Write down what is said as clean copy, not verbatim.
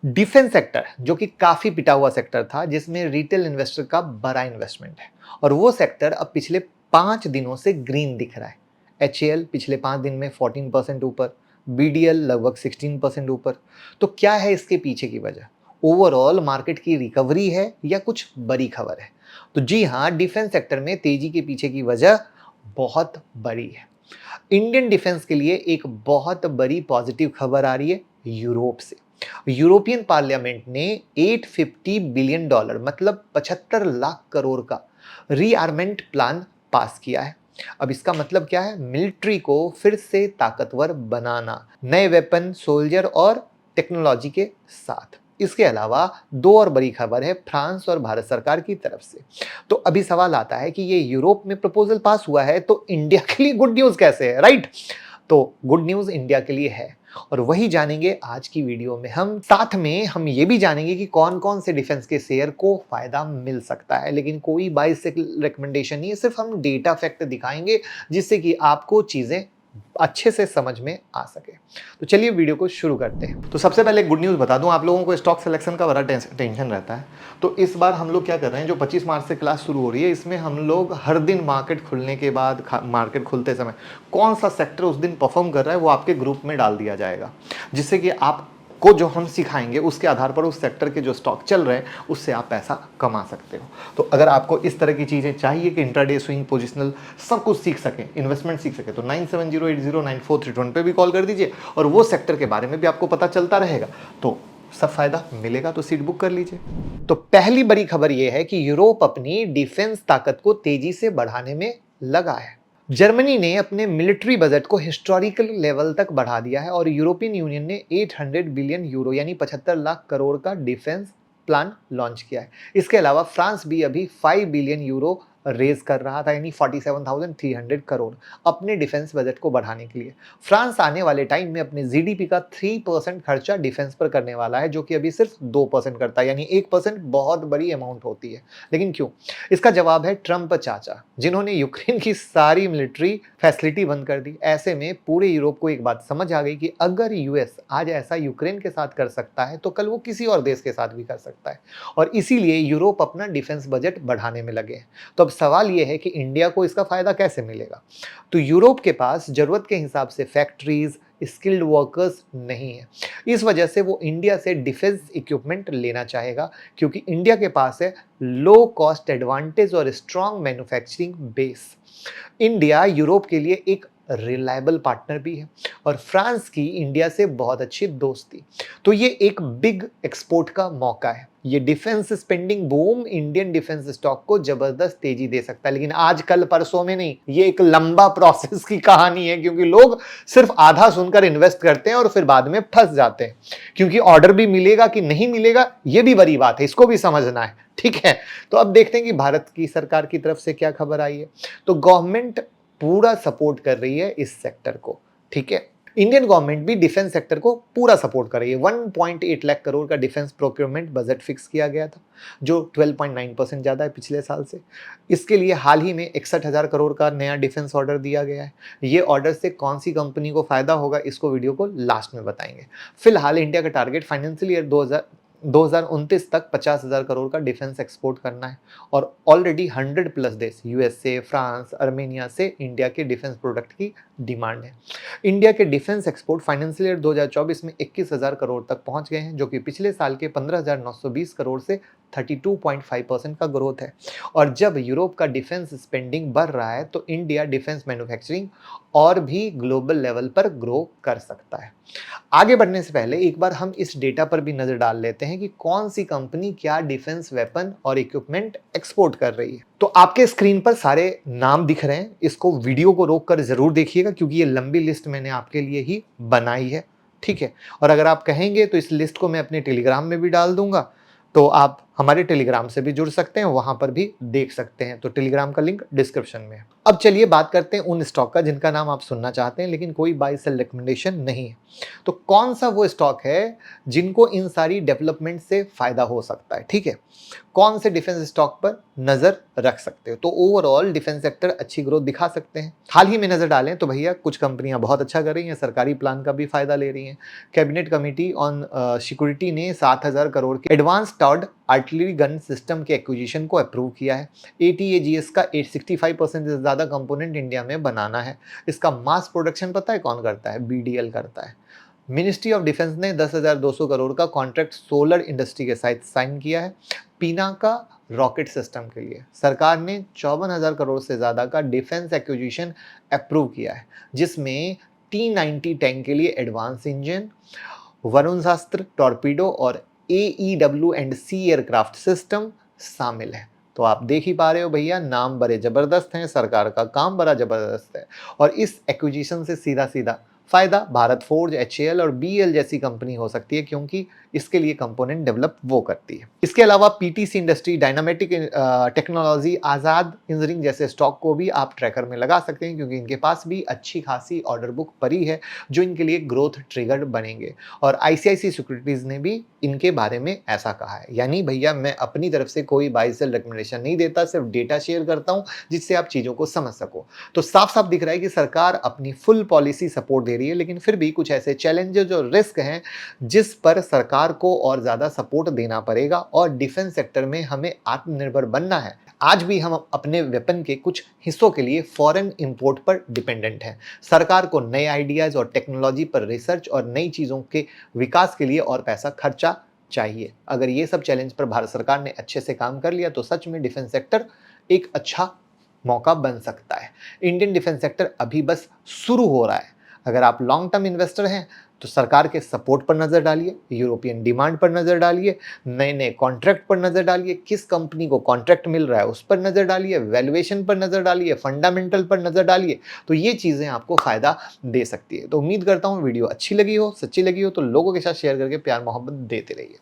Defence sector जो कि काफी पिटा हुआ सेक्टर था, जिसमें रिटेल इन्वेस्टर का बड़ा इन्वेस्टमेंट है, और वो सेक्टर अब पिछले 5 दिनों से ग्रीन दिख रहा है। एचएएल पिछले 5 दिन में 14% ऊपर, बीडीएल लगभग 16% ऊपर। तो क्या है इसके पीछे की वजह? ओवरऑल मार्केट की रिकवरी है या कुछ बड़ी खबर है? तो जी हाँ, डिफेंस सेक्टर में तेजी के पीछे की वजह बहुत बड़ी है। इंडियन डिफेंस के लिए एक बहुत बड़ी पॉजिटिव खबर आ रही है यूरोप से। यूरोपियन पार्लियामेंट ने $850 बिलियन मतलब 75 लाख करोड़ का रीआर्मेंट प्लान पास किया है। अब इसका मतलब क्या है? मिलिट्री को फिर से ताकतवर बनाना, नए वेपन, सोल्जर और टेक्नोलॉजी के साथ। इसके अलावा दो और बड़ी खबर है फ्रांस और भारत सरकार की तरफ से। तो अभी सवाल आता है कि ये यूरोप में प्रपोजल पास हुआ है, तो इंडिया के लिए गुड न्यूज कैसे है, राइट? तो गुड न्यूज इंडिया के लिए है, और वही जानेंगे आज की वीडियो में हम। साथ में हम ये भी जानेंगे कि कौन कौन से डिफेंस के शेयर को फायदा मिल सकता है। लेकिन कोई बाय से रिकमेंडेशन नहीं है, सिर्फ हम डेटा फैक्ट दिखाएंगे जिससे कि आपको चीजें अच्छे से समझ में आ सके। तो चलिए वीडियो को शुरू करते हैं। तो सबसे पहले गुड न्यूज़ बता दूं, आप लोगों को स्टॉक सिलेक्शन का बड़ा टेंशन रहता है। तो इस बार हम लोग क्या कर रहे हैं, जो 25 मार्च से क्लास शुरू हो रही है, इसमें हम लोग हर दिन मार्केट खुलने के बाद, मार्केट खुलते समय कौन सा सेक्टर उस दिन परफॉर्म कर रहा है वो आपके ग्रुप में डाल दिया जाएगा, जिससे कि आप को जो हम सिखाएंगे उसके आधार पर उस सेक्टर के जो स्टॉक चल रहे हैं उससे आप पैसा कमा सकते हो। तो अगर आपको इस तरह की चीज़ें चाहिए कि इंट्राडे, स्विंग, पोजिशनल सब कुछ सीख सकें, इन्वेस्टमेंट सीख सकें, तो 9708094321 पे भी कॉल कर दीजिए, और वो सेक्टर के बारे में भी आपको पता चलता रहेगा, तो सब फायदा मिलेगा। तो सीट बुक कर लीजिए। तो पहली बड़ी खबर यह है कि यूरोप अपनी डिफेंस ताकत को तेजी से बढ़ाने में लगा है। जर्मनी ने अपने मिलिट्री बजट को हिस्टोरिकल लेवल तक बढ़ा दिया है, और यूरोपियन यूनियन ने 800 बिलियन यूरो यानी 75 लाख करोड़ का डिफेंस प्लान लॉन्च किया है। इसके अलावा फ्रांस भी अभी 5 बिलियन यूरो रेज कर रहा था, यानी 47,300 करोड़ अपने डिफेंस बजट को बढ़ाने के लिए। फ्रांस आने वाले टाइम में अपने जीडीपी का 3% खर्चा डिफेंस पर करने वाला है, जो कि अभी सिर्फ 2% करता है, यानी 1% बहुत बड़ी अमाउंट होती है। लेकिन क्यों? इसका जवाब है ट्रंप चाचा, जिन्होंने यूक्रेन की सारी मिलिट्री फैसिलिटी बंद कर दी। ऐसे में पूरे यूरोप को एक बात समझ आ गई कि अगर यूएस आज ऐसा यूक्रेन के साथ कर सकता है, तो कल वो किसी और देश के साथ भी कर सकता है, और इसीलिए यूरोप अपना डिफेंस बजट बढ़ाने में लगे हैं। तो अब सवाल यह है कि इंडिया को इसका फायदा कैसे मिलेगा? तो यूरोप के पास जरूरत के हिसाब से फैक्ट्रीज, स्किल्ड वर्कर्स नहीं है। इस वजह से वो इंडिया से डिफेंस इक्विपमेंट लेना चाहेगा, क्योंकि इंडिया के पास है लो कॉस्ट एडवांटेज और strong manufacturing base. India Europe के लिए एक रिलायबल पार्टनर भी है, और फ्रांस की इंडिया से बहुत अच्छी दोस्ती। तो ये एक बिग एक्सपोर्ट का मौका है। ये defence spending boom Indian defence stock को जबरदस्त तेजी दे सकता है, लेकिन आज कल परसों में नहीं। ये एक लंबा प्रोसेस की कहानी है, क्योंकि लोग सिर्फ आधा सुनकर इन्वेस्ट करते हैं और फिर बाद में फंस जाते हैं, क्योंकि ऑर्डर भी मिलेगा कि नहीं मिलेगा ये भी बड़ी बात है, इसको भी समझना है। ठीक है, तो अब देखते हैं कि भारत की सरकार की तरफ से क्या खबर आई है। तो गवर्नमेंट पूरा सपोर्ट कर रही है इस सेक्टर को। ठीक है, इंडियन गवर्नमेंट भी डिफेंस सेक्टर को पूरा सपोर्ट कर रही है। 1.8 लाख करोड़ का डिफेंस प्रोक्योरमेंट बजट फिक्स किया गया था, जो 12.9% ज़्यादा है पिछले साल से। इसके लिए हाल ही में 61,000 करोड़ का नया डिफेंस ऑर्डर दिया गया है। ये ऑर्डर से कौन सी कंपनी को फायदा होगा, इसको वीडियो को लास्ट में बताएंगे। फिलहाल इंडिया का टारगेट फाइनेंशियल ईयर 2029 तक 50,000 करोड़ का डिफेंस एक्सपोर्ट करना है, और ऑलरेडी 100+ देश, यूएसए, फ्रांस, अर्मेनिया से इंडिया के डिफेंस प्रोडक्ट की डिमांड है। इंडिया के डिफेंस एक्सपोर्ट फाइनेंशियल ईयर 2024 में 21,000 करोड़ तक पहुंच गए हैं, जो कि पिछले साल के 15,920 करोड़ से 32.5% का ग्रोथ है। और जब यूरोप का डिफेंस स्पेंडिंग बढ़ रहा है, तो इंडिया डिफेंस मैन्युफैक्चरिंग और भी ग्लोबल लेवल पर ग्रो कर सकता है। आगे बढ़ने से पहले एक बार हम इस डेटा पर भी नजर डाल लेते हैं कि कौन सी कंपनी क्या डिफेंस वेपन और इक्विपमेंट एक्सपोर्ट कर रही है। तो आपके स्क्रीन पर सारे नाम दिख रहे हैं, इसको वीडियो को रोक कर जरूर देखिएगा, क्योंकि ये लंबी लिस्ट मैंने आपके लिए ही बनाई है। ठीक है, और अगर आप कहेंगे तो इस लिस्ट को मैं अपने टेलीग्राम में भी डाल दूंगा, तो आप हमारे टेलीग्राम से भी जुड़ सकते हैं, वहाँ पर भी देख सकते हैं। तो टेलीग्राम का लिंक डिस्क्रिप्शन में है। अब चलिए बात करते हैं उन स्टॉक का जिनका नाम आप सुनना चाहते हैं लेकिन कोई बाय सेल रिकमेंडेशन नहीं है। तो कौन सा वो स्टॉक है जिनको इन सारी डेवलपमेंट से फ़ायदा हो सकता है, ठीक है? कौन से डिफेंस स्टॉक पर नज़र रख सकते हो? तो ओवरऑल डिफेंस सेक्टर अच्छी ग्रोथ दिखा सकते हैं। हाल ही में नज़र डालें तो भैया कुछ कंपनियाँ बहुत अच्छा कर रही हैं, सरकारी प्लान का भी फ़ायदा ले रही हैं। कैबिनेट कमिटी ऑन सिक्योरिटी ने 7,000 करोड़ के advance toured artillery gun system के एक्विजिशन को अप्रूव किया है। एटीएजीएस का 65% से ज़्यादा कंपोनेंट इंडिया में बनाना है। इसका मास प्रोडक्शन पता है कौन करता है? बीडीएल करता है। मिनिस्ट्री ऑफ डिफेंस ने 10,200 करोड़ का कॉन्ट्रैक्ट सोलर इंडस्ट्री के साथ साइन किया है पिनाका रॉकेट सिस्टम के लिए। सरकार ने 54,000 करोड़ से ज़्यादा का डिफेंस एक्विजिशन अप्रूव किया है जिसमें T-90 टैंक के लिए एडवांस इंजन, वरुणास्त्र टॉर्पीडो और AEW and C aircraft system शामिल है। तो आप देख ही पा रहे हो भैया, नाम बड़े ज़बरदस्त हैं, सरकार का काम बड़ा ज़बरदस्त है और इस एक्विजिशन से सीधा सीधा फ़ायदा भारत फोर्ज, HAL और BEL जैसी कंपनी हो सकती है क्योंकि इसके लिए कंपोनेंट डेवलप वो करती है। इसके अलावा PTC इंडस्ट्री, डायनामेटिक टेक्नोलॉजी, आज़ाद इंजीनियरिंग जैसे स्टॉक को भी आप ट्रैकर में लगा सकते हैं क्योंकि इनके पास भी अच्छी खासी ऑर्डर बुक पड़ी है जो इनके लिए ग्रोथ ट्रिगर बनेंगे। और ICICI सिक्योरिटीज़ ने भी इनके बारे में ऐसा कहा है। यानी भैया मैं अपनी तरफ से कोई बाय सेल रिकमेंडेशन नहीं देता, सिर्फ डेटा शेयर करता हूँ जिससे आप चीज़ों को समझ सको। तो साफ साफ दिख रहा है कि सरकार अपनी फुल पॉलिसी सपोर्ट दे रही है लेकिन फिर भी कुछ ऐसे चैलेंजेस और रिस्क हैं जिस पर सरकार को और ज़्यादा सपोर्ट देना पड़ेगा और डिफेंस सेक्टर में हमें आत्मनिर्भर बनना है। आज भी हम अपने वेपन के कुछ हिस्सों के लिए फॉरेन इंपोर्ट पर डिपेंडेंट हैं। सरकार को नए आइडियाज़ और टेक्नोलॉजी पर रिसर्च और नई चीज़ों के विकास के लिए और पैसा खर्चा चाहिए। अगर ये सब चैलेंज पर भारत सरकार ने अच्छे से काम कर लिया तो सच में डिफेंस सेक्टर एक अच्छा मौका बन सकता है। इंडियन डिफेंस सेक्टर अभी बस शुरू हो रहा है। अगर आप लॉन्ग टर्म इन्वेस्टर हैं तो सरकार के सपोर्ट पर नज़र डालिए, यूरोपियन डिमांड पर नज़र डालिए, नए नए कॉन्ट्रैक्ट पर नज़र डालिए, किस कंपनी को कॉन्ट्रैक्ट मिल रहा है उस पर नज़र डालिए, वैल्यूएशन पर नज़र डालिए, फंडामेंटल पर नज़र डालिए। तो ये चीज़ें आपको फ़ायदा दे सकती है। तो उम्मीद करता हूँ वीडियो अच्छी लगी हो, सच्ची लगी हो तो लोगों के साथ शेयर करके प्यार मोहब्बत देते रहिए।